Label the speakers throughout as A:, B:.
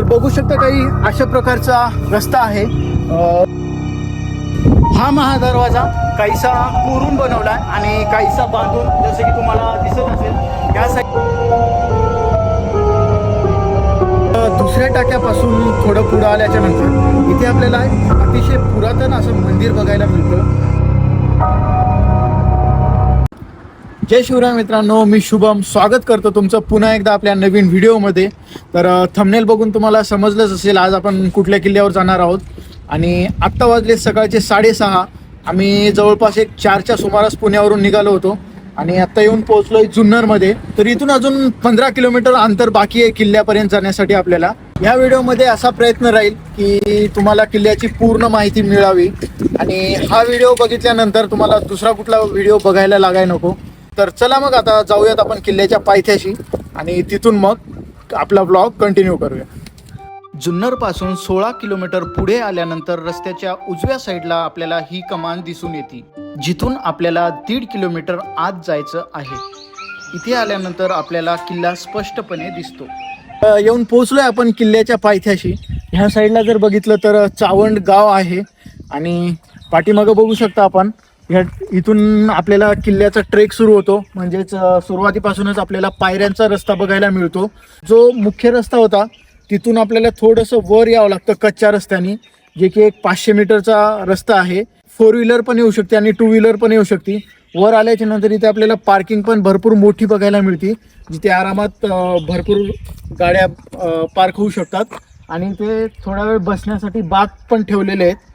A: तर बघू शकता काही अशा प्रकारचा रस्ता आहे। हा महादरवाजा काहीसा कोरून बनवला आणि काहीसा बांधून, जसं की तुम्हाला दिसत असेल या साईड दुसऱ्या टाक्यापासून थोडं पुढं आल्याच्या नंतर इथे आपल्याला अतिशय पुरातन असं मंदिर बघायला मिळतं। जय शिवराय मित्रांनो, मी शुभम स्वागत करतो तुमचं पुन्हा एकदा आपल्या नवीन व्हिडिओमध्ये। तर थंबनेल बघून तुम्हाला समजलंच असेल आज आपण कुठल्या किल्ल्यावर जाणार आहोत। आणि आत्ता वाजले सकाळचे 6:30। आम्ही जवळपास 4च्या सुमारास पुण्यावरून निघालो होतो आणि आत्ता येऊन पोहोचलोय जुन्नरमध्ये। तर इथून अजून 15 किलोमीटर अंतर बाकी आहे किल्ल्यापर्यंत जाण्यासाठी आपल्याला। या व्हिडिओमध्ये असा प्रयत्न राहील की तुम्हाला किल्ल्याची पूर्ण माहिती मिळावी आणि हा व्हिडिओ बघितल्यानंतर तुम्हाला दुसरा कुठला व्हिडिओ बघायला लागायला नको। तर चला मग आता जाऊयात आपण किल्ल्याच्या पायथ्याशी आणि तिथून मग आपला व्लॉग कंटिन्यू करूया। जुन्नरपासून 16 किलोमीटर पुढे आल्यानंतर रस्त्याच्या उजव्या साईडला आपल्याला ही कमान दिसून येते, जिथून आपल्याला 1.5 किलोमीटर आत जायचं आहे। इथे आल्यानंतर आपल्याला किल्ला स्पष्टपणे दिसतो। येऊन पोहोचलोय आपण किल्ल्याच्या पायथ्याशी। ह्या साईडला जर बघितलं तर चावंड गाव आहे आणि पाठीमागं बघू शकता आपण इथून आपल्याला किल्ल्याचा ट्रेक सुरू होतो। म्हणजेच सुरुवातीपासूनच आपल्याला पायऱ्यांचा रस्ता बघायला मिळतो। जो मुख्य रस्ता होता तिथून आपल्याला थोडंसं वर यावं लागतं कच्च्या रस्त्याने, जे की एक 500 मीटरचा रस्ता आहे। 4 व्हीलर पण येऊ शकते आणि 2 व्हीलर पण येऊ शकते। वर आल्याच्या नंतर इथे आपल्याला पार्किंग पण भरपूर मोठी बघायला मिळते, जिथे आरामात भरपूर गाड्या पार्क होऊ शकतात आणि ते थोडा वेळ बसण्यासाठी बाग पण ठेवलेले आहेत।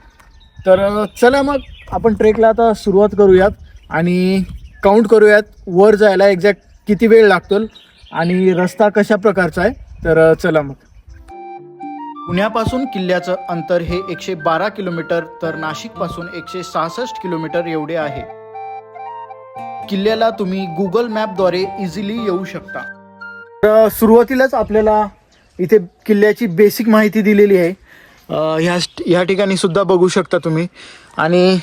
A: तर चला मग आपण ट्रेकला आता सुरुवात करूयात आणि काउंट करूयात वर जायला एक्झॅक्ट किती वेळ लागतो आणि रस्ता कशा प्रकारचा आहे। तर चला मग। पुण्यापासून किल्ल्याचं अंतर हे 112 किलोमीटर तर नाशिकपासून 166 किलोमीटर एवढे आहे। किल्ल्याला तुम्ही गुगल मॅपद्वारे इझिली येऊ शकता। तर सुरुवातीलाच आपल्याला इथे किल्ल्याची बेसिक माहिती दिलेली आहे। ह्या ठिकाणी सुद्धा बघू शकता तुम्ही आणि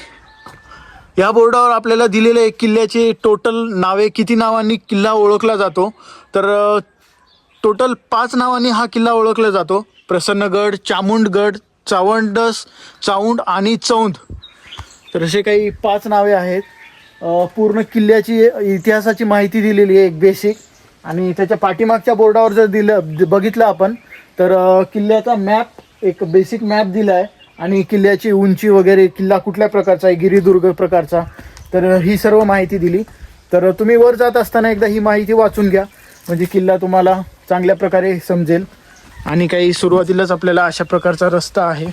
A: या बोर्डावर आपल्याला दिलेले आहे किल्ल्याचे टोटल नावे, किती नावांनी किल्ला ओळखला जातो। तर टोटल 5 नावांनी हा किल्ला ओळखला जातो। प्रसन्नगड, चामुंडगड, चावंडस, चाऊंड आणि चौंद। तर असे काही 5 नावे आहेत। पूर्ण किल्ल्याची इतिहासाची माहिती दिलेली आहे एक बेसिक, आणि त्याच्या पाठीमागच्या बोर्डावर जर बघितलं आपण तर किल्ल्याचा मॅप, एक बेसिक मॅप दिला आहे आणि किल्ल्याची उंची वगैरे, किल्ला कुठल्या प्रकारचा आहे, गिरिदुर्ग प्रकारचा, तर ही सर्व माहिती दिली। तर तुम्ही वर जात असताना एकदा ही माहिती वाचून घ्या, म्हणजे किल्ला तुम्हाला चांगल्या प्रकारे समजेल। आणि काही सुरुवातीलाच आपल्याला अशा प्रकारचा रस्ता आहे।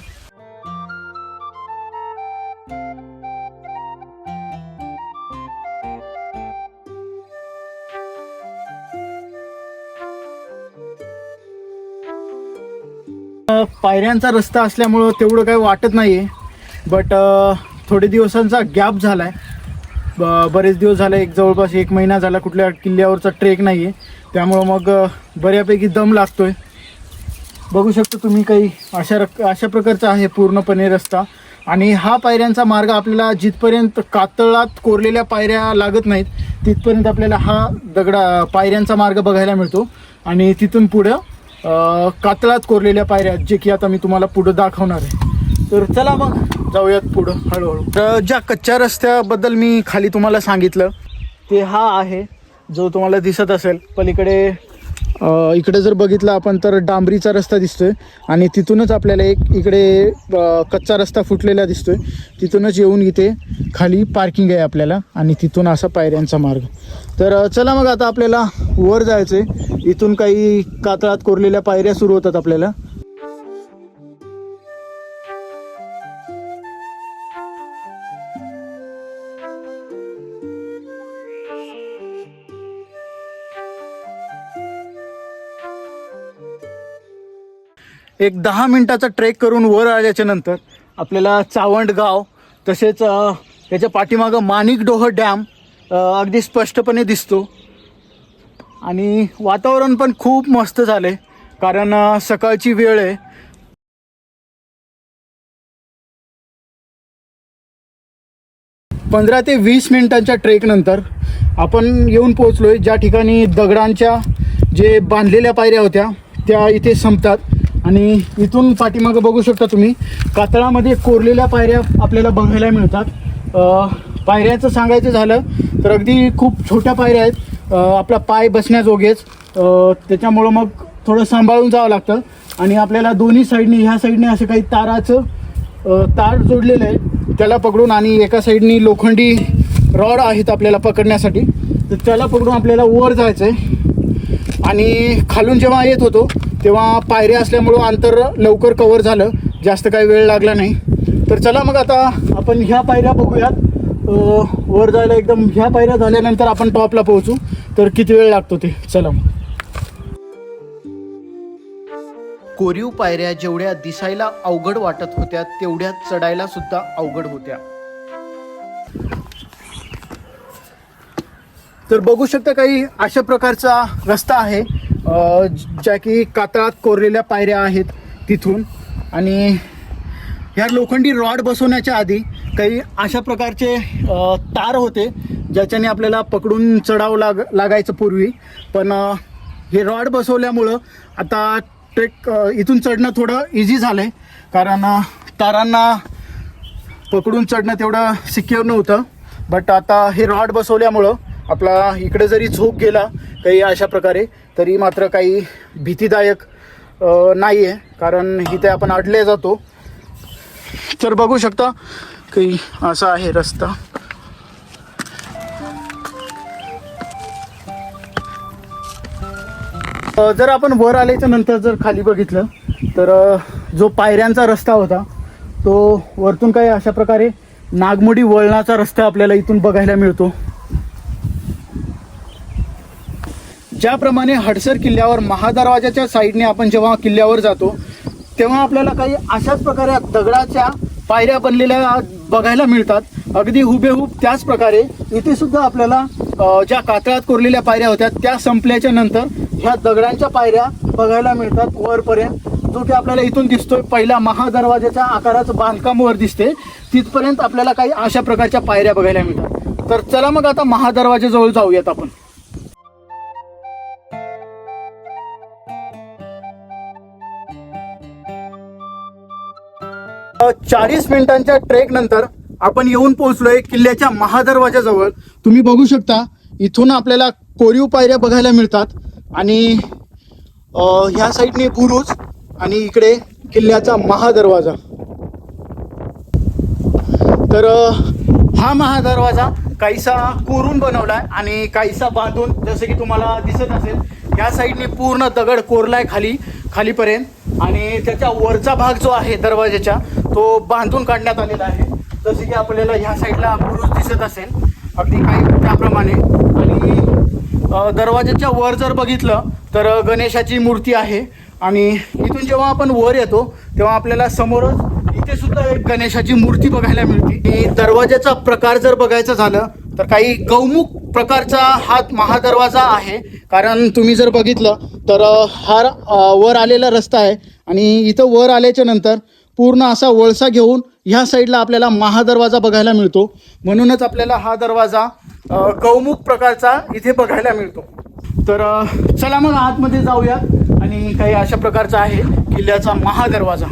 A: पायऱ्यांचा रस्ता असल्यामुळं तेवढं काही वाटत नाही आहे, बट थोडे दिवसांचा गॅप झाला आहे। बरेच दिवस झाले, जवळपास 1 महिना झाला कुठल्या किल्ल्यावरचा ट्रेक नाही आहे, त्यामुळं मग बऱ्यापैकी दम लागतो आहे। बघू शकता तुम्ही काही अशा प्रकारचा आहे पूर्णपणे रस्ता। आणि हा पायऱ्यांचा मार्ग आपल्याला जिथपर्यंत कातळात कोरलेल्या पायऱ्या लागत नाहीत तिथपर्यंत आपल्याला हा पायऱ्यांचा मार्ग बघायला मिळतो आणि तिथून पुढं कातळात कोरलेल्या पायऱ्या, जे की आता मी तुम्हाला पुढं दाखवणार आहे। तर चला मग जाऊयात पुढं हळूहळू। तर ज्या कच्च्या रस्त्याबद्दल मी खाली तुम्हाला सांगितलं ते हा आहे, जो तुम्हाला दिसत असेल पलीकडे। इकडे जर बघितलं आपण तर डांबरीचा रस्ता दिसतोय आणि तिथूनच आपल्याला एक इकडे कच्चा रस्ता फुटलेला दिसतोय, तिथूनच येऊन इथे खाली पार्किंग आहे आपल्याला आणि तिथून असा पायऱ्यांचा मार्ग। तर चला मग आता आपल्याला वर जायचं आहे। इथून काही कातळात कोरलेल्या पायऱ्या सुरू होतात आपल्याला। एक 10 मिनिटाचा ट्रेक करून वर आल्याच्या नंतर आपल्याला चावंड गाव, तसेच त्याच्या पाठीमागं माणिकडोह डॅम अगदी स्पष्टपणे दिसतो। आणि वातावरण पण खूप मस्त झाले, कारण सकाळची वेळ आहे। 15 ते 20 मिनिटांच्या ट्रेकनंतर आपण येऊन पोहोचलोय ज्या ठिकाणी दगडांच्या जे बांधलेल्या पायऱ्या होत्या त्या इथे संपतात आणि इथून पाठीमागं बघू शकता तुम्ही कातळामध्ये कोरलेल्या पायऱ्या आपल्याला बघायला मिळतात. पायऱ्याचं सांगायचं झालं तर अगदी खूप छोट्या पायऱ्या आहेत, आपला पाय बसण्याजोगेच. त्याच्यामुळं मग थोडं सांभाळून जावं लागतं. आणि आपल्याला दोन्ही साईडने, ह्या साईडने असं काही तार जोडलेलं आहे त्याला पकडून, आणि एका साईडनी लोखंडी रॉड आहेत आपल्याला पकडण्यासाठी, तर त्याला पकडून आपल्याला वर जायचं आहे. आणि खालून जेव्हा येत होतो तेव्हा पायऱ्या असल्यामुळं अंतर लवकर कवर झालं, जास्त काही वेळ लागला नाही. तर चला मग आता आपण ह्या पायऱ्या बघूयात. वर जायला एकदम ह्या पायऱ्या झाल्यानंतर आपण टॉपला पोहोचू, तर किती वेळ लागतो ते. चला मग. कोरीव पायऱ्या जेवढ्या दिसायला अवघड वाटत होत्या तेवढ्या चढायला सुद्धा अवघड होत्या. तर बघू शकता काही अशा प्रकारचा रस्ता आहे, ज्या की कातळात कोरलेल्या पायऱ्या आहेत तिथून. आणि ह्या लोखंडी रॉड बसवण्याच्या आधी काही अशा प्रकारचे तार होते ज्याच्याने आपल्याला पकडून चढावं लागायचं पूर्वी. पण हे रॉड बसवल्यामुळं आता ट्रेक इथून चढणं थोडं इझी झालं आहे, कारण तारांना पकडून चढणं तेवढं सिक्युअर नव्हतं. बट आता हे रॉड बसवल्यामुळं आपला इकडे जरी झोप गेला काही अशा प्रकारे तरी मात्र काही भीतीदायक नाही आहे, कारण इथे आपण अडले जातो. तर बघू शकता काही असा आहे रस्ता. जर आपण वर आल्याच्या नंतर जर खाली बघितलं तर जो पायऱ्यांचा रस्ता होता तो वरतून काही अशा प्रकारे नागमोडी वळणाचा रस्ता आपल्याला इथून बघायला मिळतो. ज्याप्रमाणे हडसर किल्ल्यावर महादरवाजाच्या साईडने आपण जेव्हा किल्ल्यावर जातो तेव्हा आपल्याला काही अशाच प्रकारे दगडाच्या पायऱ्या बनलेल्या बघायला मिळतात. अगदी हुबेहूब त्याच प्रकारे इथे सुद्धा आपल्याला ज्या कातळात कोरलेल्या पायऱ्या होत्या त्या संपल्याच्या नंतर ह्या दगडांच्या पायऱ्या बघायला मिळतात वरपर्यंत, जो की आपल्याला इथून दिसतोय. पहिला महादरवाजाच्या आकाराचं बांधकाम वर दिसते, तिथपर्यंत आपल्याला काही अशा प्रकारच्या पायऱ्या बघायला मिळतात. तर चला मग आता महादरवाजाजवळ जाऊयात आपण. 40 मिनिटांच्या ट्रेक नंतर आपण येऊन पोहोचलोय किल्ल्याच्या महादरवाजाजवळ. तुम्ही बघू शकता इथून आपल्याला कोरीव पायऱ्या बघायला मिळतात, आणि ह्या साईडने बुरुज आणि इकडे किल्ल्याचा महादरवाजा. तर हा महादरवाजा काहीसा कोरून बनवलाय आणि काहीसा बांधून, जसं की तुम्हाला दिसत असेल ह्या साईडने पूर्ण दगड कोरलाय खालीपर्यंत, आणि त्याच्या वरचा भाग जो आहे दरवाजाच्या तो बांधून काढण्यात आलेला आहे. जसे की आपल्याला ह्या साईडला बुरुज दिसत असेल अगदी काही त्याप्रमाणे. आणि दरवाजाच्या वर जर बघितलं तर गणेशाची मूर्ती आहे, आणि इथून जेव्हा आपण वर येतो तेव्हा आपल्याला समोरच इथे सुद्धा एक गणेशाची मूर्ती बघायला मिळते. दरवाजाचा प्रकार जर बघायचं झालं तर काही गौमुख प्रकारचा हा महादरवाजा आहे, कारण तुम्ही जर बघितलं तर हा वर आलेला रस्ता आहे, आणि इथं वर आल्याच्या नंतर पूर्ण असा वळसा घेऊन ह्या साईडला आपल्याला महादरवाजा बघायला मिळतो. म्हणूनच आपल्याला हा दरवाजा गौमुख प्रकारचा इथे बघायला मिळतो. तर चला मग आतमध्ये जाऊया, आणि काही अशा प्रकारचा आहे किल्ल्याचा महादरवाजा.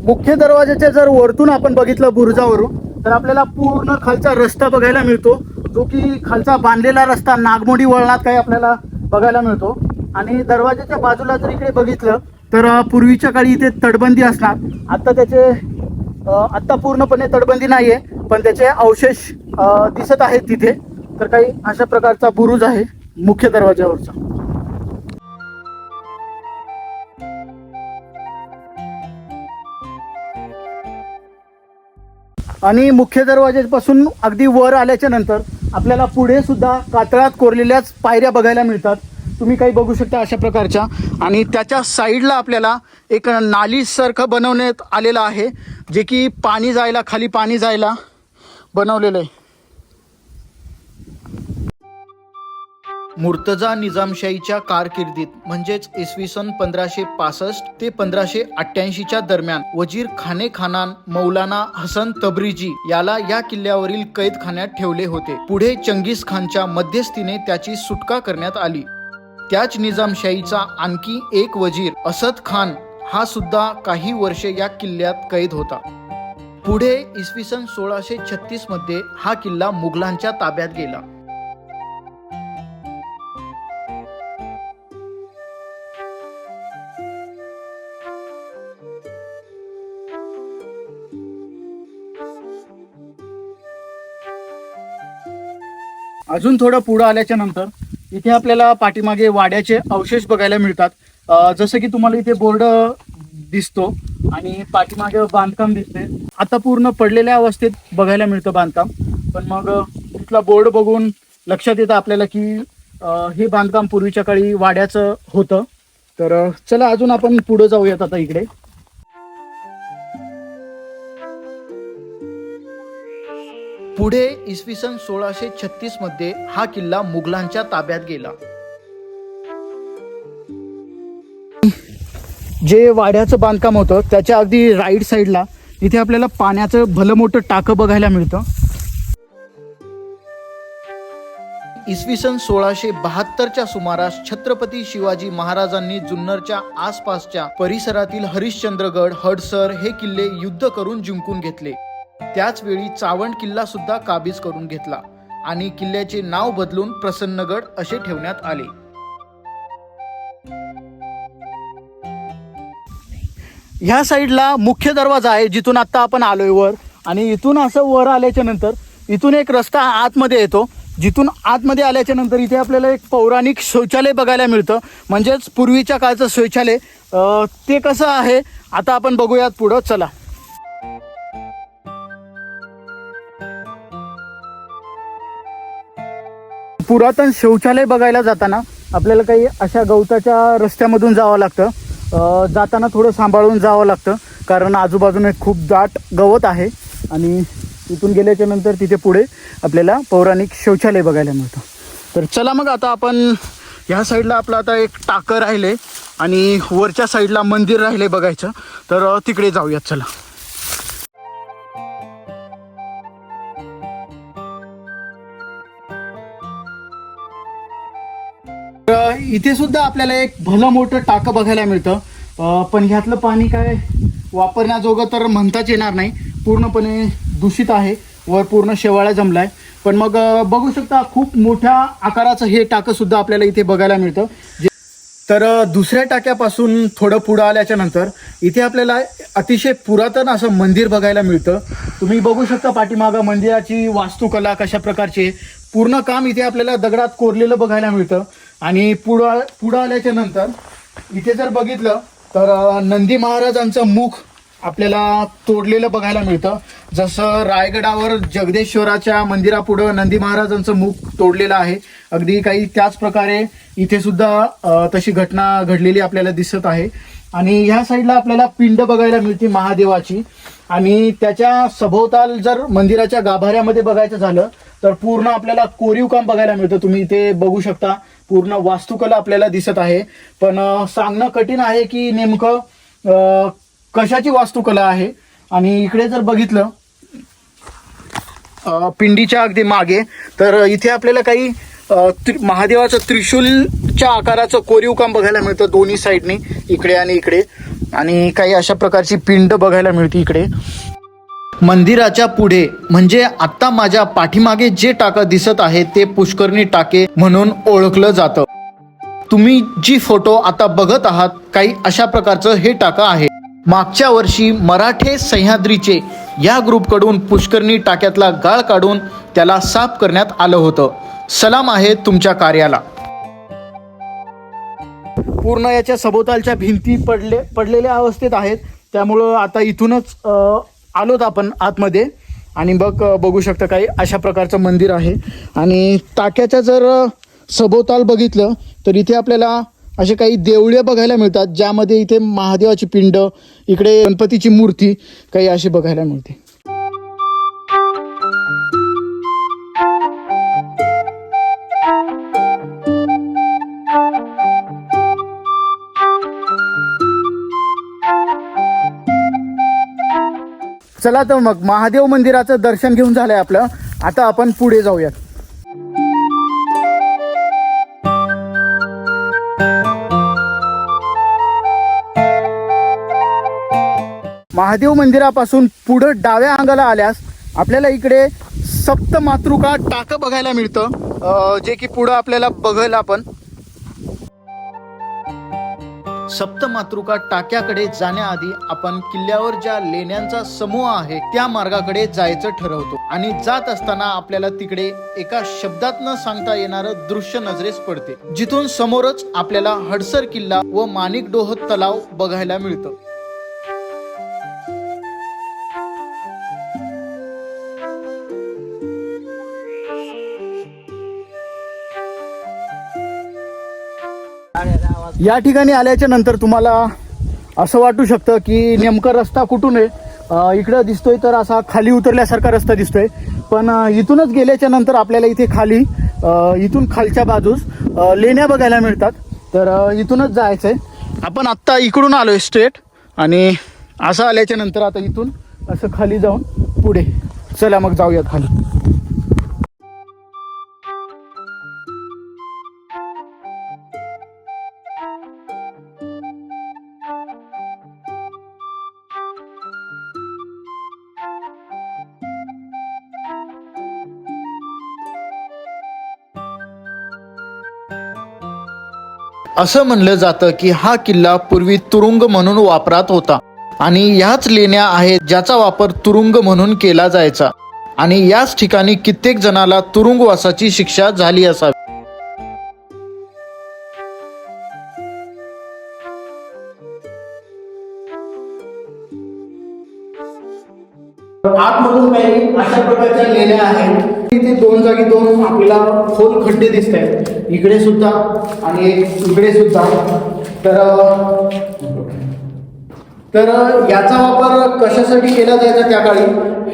A: मुख्य दरवाजाच्या जर वरतून आपण बघितलं बुरुजावरून तर आपल्याला पूर्ण खालचा रस्ता बघायला मिळतो, जो की खालचा बांधलेला रस्ता नागमोडी वळणात काही आपल्याला बघायला मिळतो. आणि दरवाजाच्या बाजूला जर इकडे बघितलं तर पूर्वीच्या काळी इथे तटबंदी असणार. आत्ता पूर्णपणे तटबंदी नाही आहे, पण त्याचे अवशेष दिसत आहेत तिथे. तर काही अशा प्रकारचा बुरुज आहे मुख्य दरवाजावरचा. आणि मुख्य दरवाजापासून अगदी वर आल्याच्या नंतर आपल्याला पुढे सुद्धा कातळात कोरलेल्याच पायऱ्या बघायला मिळतात. तुम्ही काही बघू शकता अशा प्रकारच्या, आणि त्याच्या साईडला आपल्याला एक नालीसारखं बनवण्यात आलेलं आहे, जे की खाली पाणी जायला बनवलेलं आहे. मुर्तजा निजामशाहीच्या कारकिर्दीत म्हणजेच इसवी सन 1565 ते 1588च्या दरम्यान वजीर खाने खानान मौलाना हसन तब्रिजी याला या किल्ल्यावरील कैदखान्यात ठेवले होते. पुढे चंगीज खानच्या मध्यस्थीने त्याची सुटका करण्यात आली. त्याच निजामशाहीचा आणखी एक वजीर असद खान हा सुद्धा काही वर्षे या किल्ल्यात कैद होता. पुढे इसवी सन 1636 मध्ये हा किल्ला मुघलांच्या ताब्यात गेला.
B: अजून थोडं पुढं आल्याच्या नंतर इथे आपल्याला पाठीमागे वाड्याचे अवशेष बघायला मिळतात. जसं की तुम्हाला इथे बोर्ड दिसतो आणि पाठीमागे बांधकाम दिसते. आता पूर्ण पडलेल्या अवस्थेत बघायला मिळतं बांधकाम, पण मग इथला बोर्ड बघून लक्षात येतं आपल्याला की हे बांधकाम पूर्वीच्या काळी वाड्याचं होतं. तर चला अजून आपण पुढं जाऊयात आता इकडे.
A: पुढे इसवी सन 1636 मध्ये हा किल्ला मुघलांच्या ताब्यात गेला.
B: जे वाड्याचं बांधकाम होतं त्याच्या अगदी राईट साईडला इथे आपल्याला पाण्याचं भलं मोठं टाकं बघायला मिळतं.
A: इसवी सन 1672च्या सुमारास छत्रपती शिवाजी महाराजांनी जुन्नरच्या आसपासच्या परिसरातील हरिश्चंद्रगड, हडसर हे किल्ले युद्ध करून जिंकून घेतले. त्याच वेळी चावंड किल्ला सुद्धा काबीज करून घेतला आणि किल्ल्याचे नाव बदलून प्रसन्नगड असे ठेवण्यात आले.
B: ह्या साईडला मुख्य दरवाजा आहे जिथून आता आपण आलोय वर, आणि इथून असं वर आल्याच्या नंतर इथून एक रस्ता आतमध्ये येतो. जिथून आतमध्ये आल्याच्या नंतर इथे आपल्याला एक पौराणिक शौचालय बघायला मिळतं, म्हणजेच पूर्वीच्या काळचं शौचालय. ते कसं आहे आता आपण बघूयात पुढं. चला. पुरातन शौचालय बघायला जाताना आपल्याला काही अशा गवताच्या रस्त्यामधून जावं लागतं. जाताना थोडं सांभाळून जावं लागतं, कारण आजूबाजूने खूप दाट गवत आहे. आणि इथून गेल्याच्या नंतर तिथे पुढे आपल्याला पौराणिक शौचालय बघायला मिळतं. तर चला मग आता आपण ह्या साईडला आपलं आता एक टाकं राहिले आणि वरच्या साईडला मंदिर राहिले बघायचं, तर तिकडे जाऊयात. चला. इथे सुद्धा आपल्याला एक भलं मोठं टाकं बघायला मिळतं, पण ह्यातलं पाणी काय वापरण्याजोगं तर म्हणताच येणार नाही. पूर्णपणे दूषित आहे, वर पूर्ण शेवाळा जमलाय. पण मग बघू शकता खूप मोठ्या आकाराचं हे टाकं सुद्धा आपल्याला इथे बघायला मिळतं. तर दुसऱ्या टाक्यापासून थोडं पुढं आल्याच्या नंतर इथे आपल्याला अतिशय पुरातन असं मंदिर बघायला मिळतं. तुम्ही बघू शकता पाठीमागं मंदिराची वास्तुकला कशा प्रकारची आहे. पूर्ण काम इथे आपल्याला दगडात कोरलेलं बघायला मिळतं. आणि पुढं आल्याच्या नंतर इथे जर बघितलं तर नंदी महाराजांचं मुख आपल्याला तोडलेलं बघायला मिळतं. जसं रायगडावर जगदेश्वराच्या मंदिरापुढं नंदी महाराजांचं मुख तोडलेलं आहे, अगदी काही त्याच प्रकारे इथे सुद्धा तशी घटना घडलेली आपल्याला दिसत आहे. आणि ह्या साईडला आपल्याला पिंड बघायला मिळते महादेवाची. आणि त्याच्या सभोवताल जर मंदिराच्या गाभाऱ्यामध्ये बघायचं झालं तर पूर्ण आपल्याला कोरीव काम बघायला मिळतं. तुम्ही इथे बघू शकता पूर्ण वास्तुकला आपल्याला दिसत आहे. पण सांगणं कठीण आहे की नेमकं कशाची वास्तुकला आहे. आणि इकडे जर बघितलं पिंडीच्या अगदी मागे, तर इथे आपल्याला काही महादेवाचं त्रिशूलच्या आकाराचं कोरीव काम बघायला मिळतं दोन्ही साईडनी, इकडे आणि इकडे. आणि काही अशा प्रकारची पिंड बघायला मिळते इकडे. मंदिराच्या पुढे म्हणजे आता माझ्या पाठीमागे जे टाकं दिसत आहे ते पुष्करणी टाके म्हणून ओळखलं जातं. तुम्ही जी फोटो आता बघत आहात काही अशा प्रकारचं हे टाकं आहे. मागच्या वर्षी मराठे सह्याद्रीचे या ग्रुपकडून पुष्करणी टाक्यातला गाळ काढून त्याला साफ करण्यात आलं होतं. सलाम आहे तुमच्या कार्याला. पूर्ण याच्या सभोवतालच्या भिंती पडलेल्या अवस्थेत आहेत, त्यामुळं आता इथूनच आलोत आपण आतमध्ये. आणि बघू शकता काही अशा प्रकारचं मंदिर आहे. आणि टाक्याच्या जर सभोवताल बघितलं तर इथे आपल्याला असे काही देवळे बघायला मिळतात, ज्यामध्ये इथे महादेवाची पिंड, इकडे गणपतीची मूर्ती काही अशी बघायला मिळते. चला तर मग महादेव मंदिराचं दर्शन घेऊन झालंय आपलं. आता आपण पुढे जाऊयात. महादेव मंदिरापासून पुढं डाव्या अंगाला आल्यास आपल्याला इकडे सप्तमातृका टाकं बघायला मिळतं, जे की पुढं आपल्याला बघायला आपण. सप्तमातृका टाक्याकडे जाण्याआधी आपण किल्ल्यावर ज्या लेण्यांचा समूह आहे त्या मार्गाकडे जायचं ठरवतो आणि जात असताना आपल्याला तिकडे एका शब्दात न सांगता येणारं दृश्य नजरेस पडते, जिथून समोरच आपल्याला हडसर किल्ला व माणिकडोह तलाव बघायला मिळतं. या ठिकाणी आल्याच्या नंतर तुम्हाला असं वाटू शकतं की नेमका रस्ता कुठून आहे. इकडं दिसतोय तर असा खाली उतरल्यासारखा रस्ता दिसतोय, पण इथूनच गेल्याच्या नंतर आपल्याला इथे खाली इथून खालच्या बाजूस लेण्या बघायला मिळतात. तर इथूनच जायचं आहे. आपण आत्ता इकडून आलो आहे स्ट्रेट, आणि असं आल्याच्या नंतर आता इथून असं खाली जाऊन पुढे. चला मग जाऊयात खाली.
A: असं म्हणलं जातं की हा किल्ला पूर्वी तुरुंग म्हणून वापरात होता आणि ह्याच लेण्या आहेत ज्याचा वापर तुरुंग म्हणून केला जायचा आणि याच ठिकाणी कित्येक जणाला तुरुंगवासाची शिक्षा झाली असावी.
B: आतमधून काही अशा प्रकारच्या लेण्या आहेत. इथे दोन जागी दोन आपल्याला खोल खड्डे दिसत आहेत, इकडे सुद्धा आणि इकडे सुद्धा. तर याचा वापर कशासाठी केला जायचा त्या काळी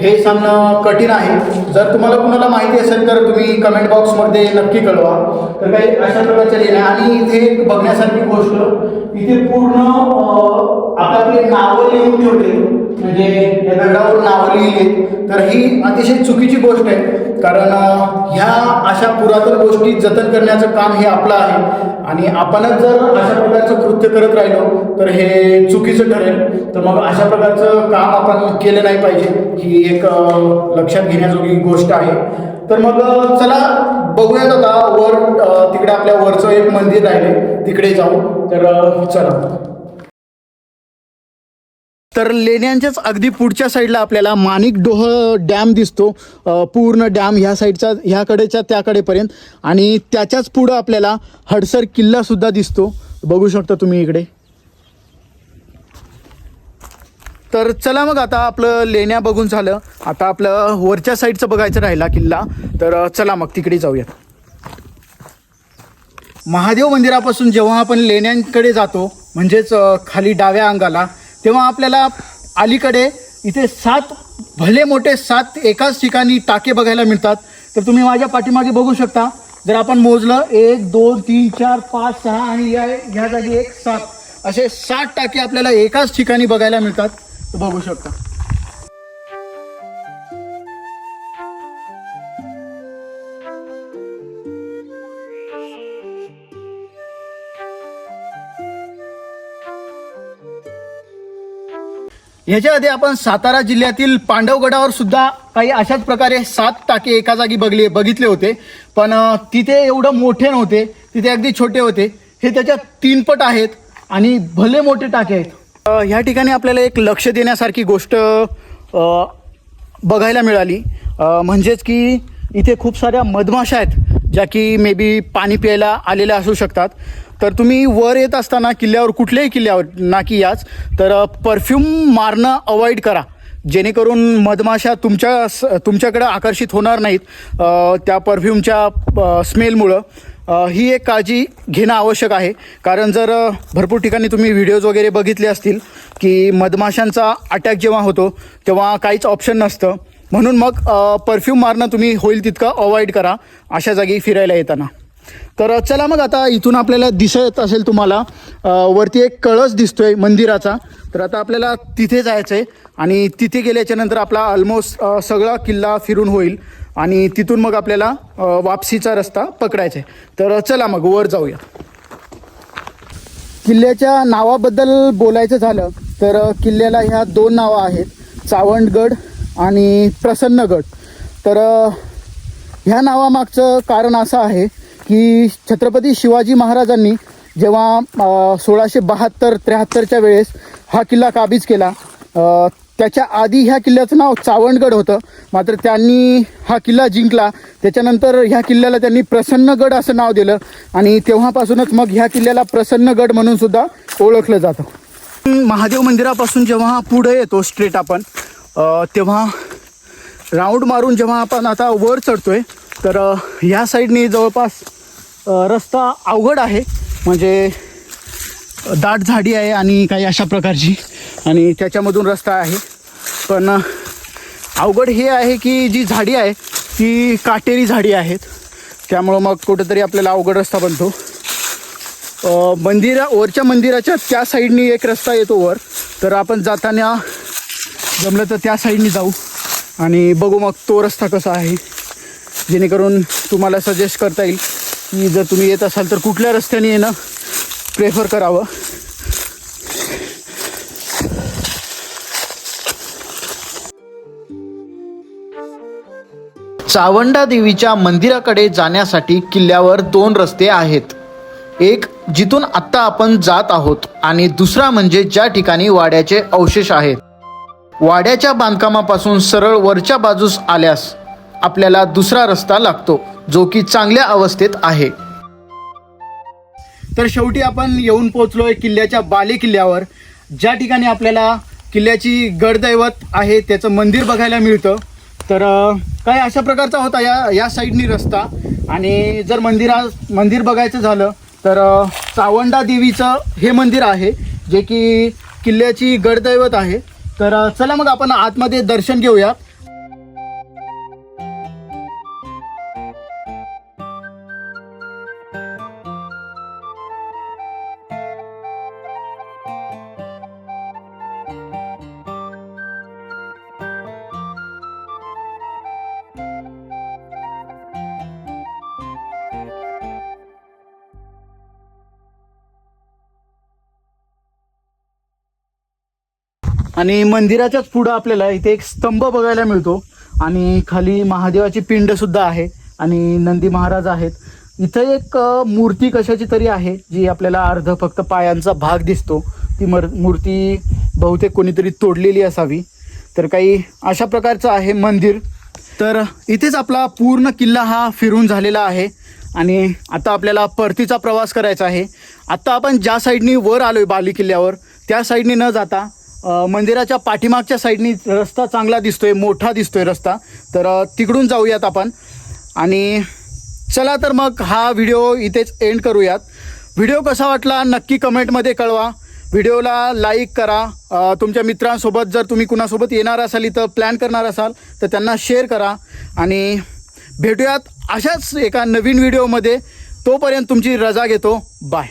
B: हे सांगणं कठीण आहे. जर तुम्हाला कुणाला माहिती असेल तर तुम्ही कमेंट बॉक्समध्ये नक्की कळवा. तर काही अशा प्रकारच्या लेण्या. आणि इथे एक बघण्यासारखी गोष्ट, इथे पूर्ण आपले नावं लिहून ठेवले, म्हणजे या दगडावर नावं लिहिली. तर ही अतिशय चुकीची गोष्ट आहे, कारण ह्या अशा पुरातन गोष्टी जतन करण्याचं काम हे आपलं आहे आणि आपणच जर अशा प्रकारचं कृत्य करत राहिलो तर हे चुकीचं ठरेल. तर मग अशा प्रकारचं काम आपण केलं नाही पाहिजे, ही एक लक्षात घेण्याजोगी गोष्ट आहे. तर मग चला बघूयात आता वर. तिकडे आपल्या वरचं एक मंदिर राहिले, तिकडे जाऊ. तर चला. तर लेण्यांच्याच अगदी पुढच्या साईडला आपल्याला माणिकडोह डॅम दिसतो. पूर्ण डॅम ह्या साईडचा ह्याकडेच्या त्याकडेपर्यंत, आणि त्याच्याच पुढं आपल्याला हडसर किल्ला सुद्धा दिसतो, बघू शकता तुम्ही इकडे. तर चला मग आता आपलं लेण्या बघून झालं, आता आपलं वरच्या साईडचं बघायचं राहिला किल्ला. तर चला मग तिकडे जाऊयात. महादेव मंदिरापासून जेव्हा आपण लेण्यांकडे जातो, म्हणजेच खाली डाव्या अंगाला, तेव्हा आपल्याला अलीकडे इथे 7 भले मोठे 7 एकाच ठिकाणी टाके बघायला मिळतात. तर तुम्ही माझ्या पाठीमागे बघू शकता. जर आपण मोजलं 1 2 3 4 5 6 आणि ह्या जागी 1 7 असे 7 टाके आपल्याला एकाच ठिकाणी बघायला मिळतात. तर बघू शकता. ह्याच्या आधी आपण सातारा जिल्ह्यातील पांडवगडावर सुद्धा काही अशाच प्रकारे 7 टाके एका जागी बघितले होते, पण तिथे एवढं मोठे नव्हते, तिथे अगदी छोटे होते. हे त्याच्या 3 पट आहेत आणि भले मोठे टाके आहेत. ह्या ठिकाणी आपल्याला एक लक्ष देण्यासारखी गोष्ट बघायला मिळाली, म्हणजेच की इथे खूप साऱ्या मधमाशा आहेत ज्या की मे बी पाणी प्यायला आलेल्या असू शकतात. तर तुम्ही वर येत असताना किल्ल्यावर, कुठल्याही किल्ल्यावर ना की याच, तर परफ्यूम मारणं अवॉइड करा, जेणेकरून मधमाशा तुमच्याकडे आकर्षित होणार नाहीत त्या परफ्यूमच्या स्मेलमुळं. ही एक काळजी घेणं आवश्यक आहे, कारण जर भरपूर ठिकाणी तुम्ही व्हिडिओज वगैरे बघितले असतील की मधमाशांचा अटॅक जेव्हा होतो तेव्हा काहीच ऑप्शन नसतं, म्हणून मग परफ्यूम मारणं तुम्ही होईल तितकं अवॉइड करा अशा जागी फिरायला येताना. तर चला मग आता इथून आपल्याला दिसत असेल तुम्हाला वरती एक कळस दिसतोय मंदिराचा. तर आता आपल्याला तिथे जायचं आहे आणि तिथे गेल्याच्या नंतर आपला ऑलमोस्ट सगळा किल्ला फिरून होईल आणि तिथून मग आपल्याला वापसीचा रस्ता पकडायचा आहे. तर चला मग वर जाऊया. किल्ल्याच्या नावाबद्दल बोलायचं झालं तर किल्ल्याला ह्या 2 नावं आहेत, चावंडगड आणि प्रसन्नगड. तर ह्या नावामागचं कारण असं आहे की छत्रपती शिवाजी महाराजांनी जेव्हा 1672-73च्या वेळेस हा किल्ला काबीज केला, त्याच्या आधी ह्या किल्ल्याचं नाव चावंडगड होतं. मात्र त्यांनी हा किल्ला जिंकला, त्याच्यानंतर ह्या किल्ल्याला त्यांनी प्रसन्नगड असं नाव दिलं आणि तेव्हापासूनच मग ह्या किल्ल्याला प्रसन्नगड म्हणून सुद्धा ओळखलं जातं. महादेव मंदिरापासून जेव्हा पुढे येतो स्ट्रेट आपण, तेव्हा राऊंड मारून जेव्हा आपण आता वर चढतोय तर ह्या साईडनी जवळपास रस्ता अवघड आहे, म्हणजे दाट झाडी आहे आणि काही अशा प्रकारची, आणि त्याच्यामधून रस्ता आहे. पण अवघड हे आहे की जी झाडी आहे ती काटेरी झाडी आहेत, त्यामुळं मग कुठंतरी आपल्याला अवघड रस्ता बनतो. वरच्या मंदिराच्या त्या साईडनी एक रस्ता येतो वर, तर आपण जाताना जमलं तर त्या साईडनी जाऊ आणि बघू मग तो रस्ता कसा आहे, जेणेकरून तुम्हाला सजेस्ट करता येईल की जर तुम्ही येत असाल तर कुठल्या रस्त्याने येणं प्रेफर करावं.
A: चावंडा देवीच्या मंदिराकडे जाण्यासाठी किल्ल्यावर 2 रस्ते आहेत. एक जिथून आत्ता आपण जात आहोत आणि दुसरा म्हणजे ज्या ठिकाणी वाड्याचे अवशेष आहेत. वाड्याच्या बांधकामापासून सरळ वरच्या बाजूस आल्यास आपल्याला दुसरा रस्ता लागतो, जो की चांगल्या अवस्थेत आहे.
B: तर शेवटी आपण येऊन पोहोचलोय किल्ल्याच्या बाले किल्ल्यावर, ज्या ठिकाणी आपल्याला किल्ल्याची गडदैवत आहे त्याचं मंदिर बघायला मिळतं. तर काय अशा प्रकारचा होता या साईडनी रस्ता. आणि जर मंदिर बघायचं झालं तर चावंडा देवीचं हे मंदिर आहे, जे की किल्ल्याची गडदैवत आहे. तर चला मग आपण आतमध्ये दर्शन घेऊया. आणि मंदिराच्याच पुढं आपल्याला इथे एक स्तंभ बघायला मिळतो आणि खाली महादेवाची पिंड सुद्धा आहे आणि नंदी महाराज आहेत. इथं एक मूर्ती कशाची तरी आहे, जी आपल्याला अर्ध फक्त पायांचा भाग दिसतो. ती मूर्ती बहुतेक कोणीतरी तोडलेली असावी. तर काही अशा प्रकारचं आहे मंदिर. तर इथेच आपला पूर्ण किल्ला हा फिरून झालेला आहे आणि आता आपल्याला परतीचा प्रवास करायचा आहे. आत्ता आपण ज्या साईडनी वर आलोय बाली किल्ल्यावर, त्या साईडनी न जाता मंदिराच्या पाठीमागच्या साईडनी रस्ता चांगला दिसतोय, मोठा दिसतोय रस्ता. तर तिकडून जाऊयात आपण. आणि चला तर मग हा व्हिडिओ इथेच एंड करूयात. व्हिडिओ कसा वाटला नक्की कमेंटमध्ये कळवा. व्हिडिओला लाईक करा. तुमच्या मित्रांसोबत जर तुम्ही कुणासोबत येणार असाल, इथं प्लॅन करणार असाल तर त्यांना शेअर करा. आणि भेटूयात अशाच एका नवीन व्हिडिओमध्ये. तोपर्यंत तुमची रजा घेतो. बाय.